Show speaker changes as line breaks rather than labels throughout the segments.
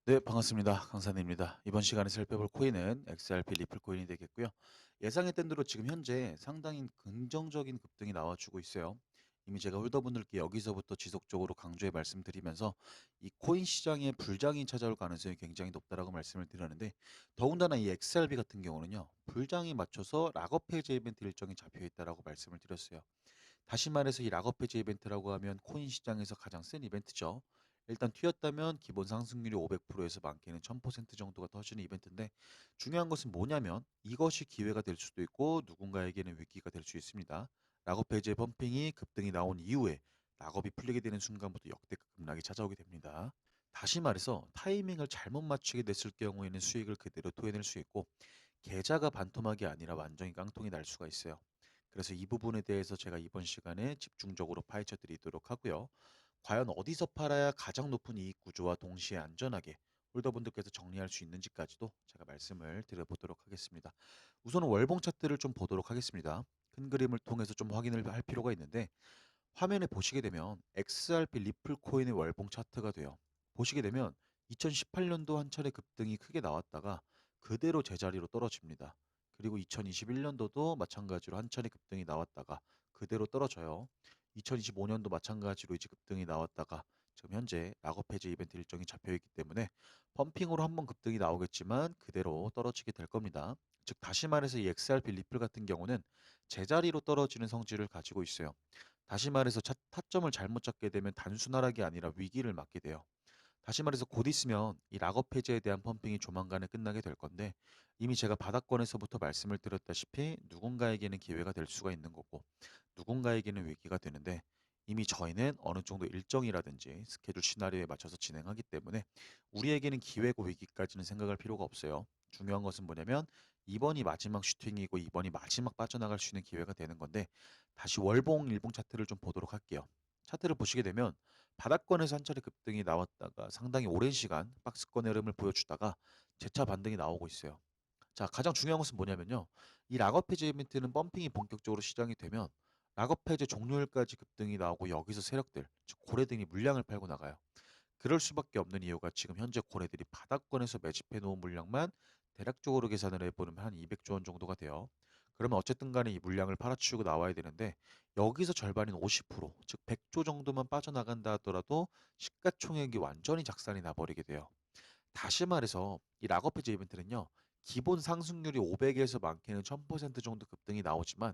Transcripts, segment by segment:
네, 반갑습니다. 강산입니다. 이번 시간에 살펴볼 코인은 XRP 리플 코인이 되겠고요. 예상했던 대로 지금 현재 상당히 긍정적인 급등이 나와주고 있어요. 이미 제가 홀더분들께 여기서부터 지속적으로 강조해 말씀드리면서 이 코인 시장에 불장이 찾아올 가능성이 굉장히 높다라고 말씀을 드렸는데, 더군다나 이 XRP 같은 경우는요, 불장이 맞춰서 락업 해제 이벤트 일정이 잡혀 있다라고 말씀을 드렸어요. 다시 말해서 이 락업 해제 이벤트라고 하면 코인 시장에서 가장 센 이벤트죠. 일단 튀었다면 기본 상승률이 500%에서 많게는 1000% 정도가 터지는 이벤트인데, 중요한 것은 뭐냐면 이것이 기회가 될 수도 있고 누군가에게는 위기가 될 수 있습니다. 락업 해제 펌핑이 급등이 나온 이후에 락업이 풀리게 되는 순간부터 역대급 급락이 찾아오게 됩니다. 다시 말해서 타이밍을 잘못 맞추게 됐을 경우에는 수익을 그대로 토해낼 수 있고, 계좌가 반토막이 아니라 완전히 깡통이 날 수가 있어요. 그래서 이 부분에 대해서 제가 이번 시간에 집중적으로 파헤쳐 드리도록 하고요. 과연 어디서 팔아야 가장 높은 이익 구조와 동시에 안전하게 홀더분들께서 정리할 수 있는지까지도 제가 말씀을 드려보도록 하겠습니다. 우선은 월봉 차트를 좀 보도록 하겠습니다. 큰 그림을 통해서 좀 확인을 할 필요가 있는데, 화면에 보시게 되면 XRP 리플 코인의 월봉 차트가 돼요. 보시게 되면 2018년도 한 차례 급등이 크게 나왔다가 그대로 제자리로 떨어집니다. 그리고 2021년도도 마찬가지로 한 차례 급등이 나왔다가 그대로 떨어져요. 2025년도 마찬가지로 이제 급등이 나왔다가 지금 현재 락업 해제 이벤트 일정이 잡혀 있기 때문에 펌핑으로 한번 급등이 나오겠지만 그대로 떨어지게 될 겁니다. 즉 다시 말해서 이 XRP 리플 같은 경우는 제자리로 떨어지는 성질을 가지고 있어요. 다시 말해서 타점을 잘못 잡게 되면 단순 하락이 아니라 위기를 맞게 돼요. 다시 말해서 곧 있으면 이 락업 해제에 대한 펌핑이 조만간에 끝나게 될 건데, 이미 제가 바닥권에서부터 말씀을 드렸다시피 누군가에게는 기회가 될 수가 있는 거고 누군가에게는 위기가 되는데, 이미 저희는 어느 정도 일정이라든지 스케줄 시나리오에 맞춰서 진행하기 때문에 우리에게는 기회고 위기까지는 생각할 필요가 없어요. 중요한 것은 뭐냐면 이번이 마지막 슈팅이고 이번이 마지막 빠져나갈 수 있는 기회가 되는 건데, 다시 월봉 일봉 차트를 좀 보도록 할게요. 차트를 보시게 되면 바닥권에서 한 차례 급등이 나왔다가 상당히 오랜 시간 박스권 흐름을 보여주다가 재차 반등이 나오고 있어요. 자, 가장 중요한 것은 뭐냐면요. 이 락업 해제 이벤트는 펌핑이 본격적으로 시작이 되면 락업 해제 종료일까지 급등이 나오고 여기서 세력들, 즉 고래등이 물량을 팔고 나가요. 그럴 수밖에 없는 이유가 지금 현재 고래들이 바닥권에서 매집해 놓은 물량만 대략적으로 계산을 해보면 한 200조 원 정도가 돼요. 그러면 어쨌든 간에 이 물량을 팔아치우고 나와야 되는데, 여기서 절반인 50%, 즉 100조 정도만 빠져나간다 하더라도 시가총액이 완전히 작살이 나버리게 돼요. 다시 말해서 이 락업 해제 이벤트는요, 기본 상승률이 500에서 많게는 1000% 정도 급등이 나오지만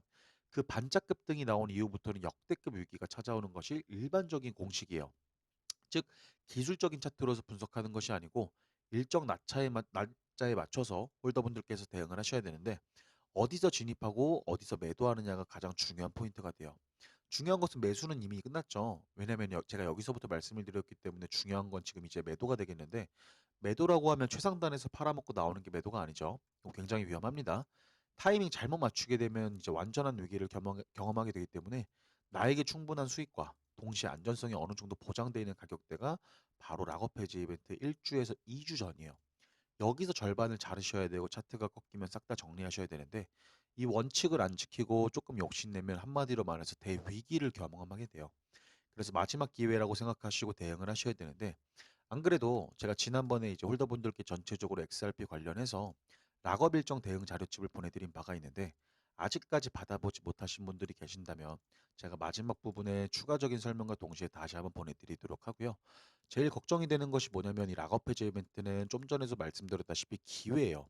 그 반짝 급등이 나온 이후부터는 역대급 위기가 찾아오는 것이 일반적인 공식이에요. 즉 기술적인 차트로서 분석하는 것이 아니고 일정 날짜에 맞춰서 홀더분들께서 대응을 하셔야 되는데, 어디서 진입하고 어디서 매도하느냐가 가장 중요한 포인트가 돼요. 중요한 것은 매수는 이미 끝났죠. 왜냐면 제가 여기서부터 말씀을 드렸기 때문에 중요한 건 지금 이제 매도가 되겠는데, 매도라고 하면 최상단에서 팔아먹고 나오는 게 매도가 아니죠. 굉장히 위험합니다. 타이밍 잘못 맞추게 되면 이제 완전한 위기를 경험하게 되기 때문에 나에게 충분한 수익과 동시에 안전성이 어느 정도 보장되어 있는 가격대가 바로 락업 해지 이벤트 1주에서 2주 전이에요. 여기서 절반을 자르셔야 되고 차트가 꺾이면 싹 다 정리하셔야 되는데, 이 원칙을 안 지키고 조금 욕심내면 한마디로 말해서 대위기를 경험하게 돼요. 그래서 마지막 기회라고 생각하시고 대응을 하셔야 되는데, 안 그래도 제가 지난번에 이제 홀더분들께 전체적으로 XRP 관련해서 락업 일정 대응 자료집을 보내드린 바가 있는데, 아직까지 받아보지 못하신 분들이 계신다면 제가 마지막 부분에 추가적인 설명과 동시에 다시 한번 보내드리도록 하고요. 제일 걱정이 되는 것이 뭐냐면 이 락업 해제 이벤트는 좀 전에도 말씀드렸다시피 기회예요.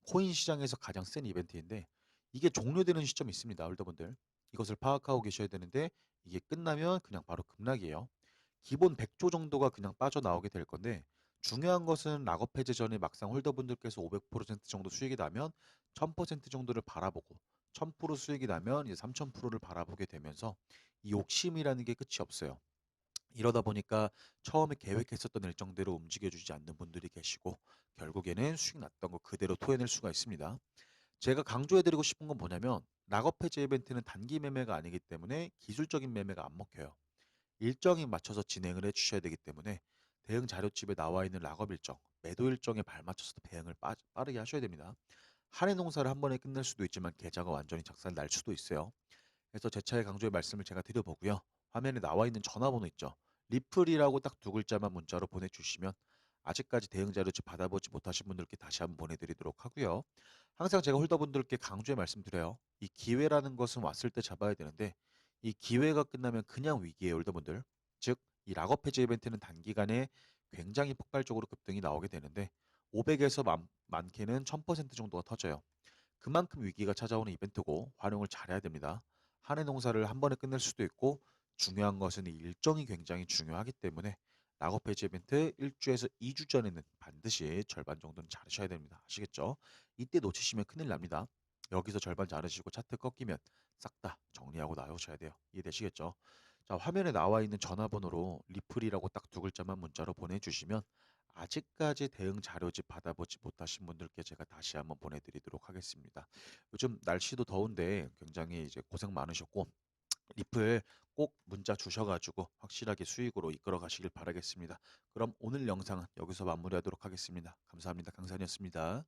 코인 시장에서 가장 센 이벤트인데 이게 종료되는 시점이 있습니다. 홀더분들. 이것을 파악하고 계셔야 되는데, 이게 끝나면 그냥 바로 급락이에요. 기본 100조 정도가 그냥 빠져나오게 될 건데, 중요한 것은 락업 해제 전에 막상 홀더분들께서 500% 정도 수익이 나면 1000% 정도를 바라보고 1000% 수익이 나면 이제 3000%를 바라보게 되면서 이 욕심이라는 게 끝이 없어요. 이러다 보니까 처음에 계획했었던 일정대로 움직여주지 않는 분들이 계시고 결국에는 수익 났던 거 그대로 토해낼 수가 있습니다. 제가 강조해드리고 싶은 건 뭐냐면 락업 해제 이벤트는 단기 매매가 아니기 때문에 기술적인 매매가 안 먹혀요. 일정에 맞춰서 진행을 해주셔야 되기 때문에 대응 자료집에 나와 있는 락업 일정, 매도 일정에 발맞춰서 대응을 빠르게 하셔야 됩니다. 한 해 농사를 한 번에 끝낼 수도 있지만 계좌가 완전히 작살 날 수도 있어요. 그래서 제 차의 강조의 말씀을 제가 드려보고요. 화면에 나와 있는 전화번호 있죠. 리플이라고 딱 두 글자만 문자로 보내주시면 아직까지 대응 자료지 받아보지 못하신 분들께 다시 한번 보내드리도록 하고요. 항상 제가 홀더분들께 강조해 말씀드려요. 이 기회라는 것은 왔을 때 잡아야 되는데 이 기회가 끝나면 그냥 위기예요, 홀더분들. 즉, 이 락업 해지 이벤트는 단기간에 굉장히 폭발적으로 급등이 나오게 되는데 500에서 많게는 1000% 정도가 터져요. 그만큼 위기가 찾아오는 이벤트고 활용을 잘해야 됩니다. 한 해 농사를 한 번에 끝낼 수도 있고 중요한 것은 이 일정이 굉장히 중요하기 때문에 락업 해지 이벤트 1주에서 2주 전에는 반드시 절반 정도는 자르셔야 됩니다. 아시겠죠? 이때 놓치시면 큰일 납니다. 여기서 절반 자르시고 차트 꺾이면 싹 다 정리하고 나오셔야 돼요. 이해되시겠죠? 자, 화면에 나와 있는 전화번호로 리플이라고 딱 두 글자만 문자로 보내주시면 아직까지 대응 자료집 받아보지 못하신 분들께 제가 다시 한번 보내드리도록 하겠습니다. 요즘 날씨도 더운데 굉장히 이제 고생 많으셨고 리플 꼭 문자 주셔가지고 확실하게 수익으로 이끌어 가시길 바라겠습니다. 그럼 오늘 영상은 여기서 마무리하도록 하겠습니다. 감사합니다. 강산이었습니다.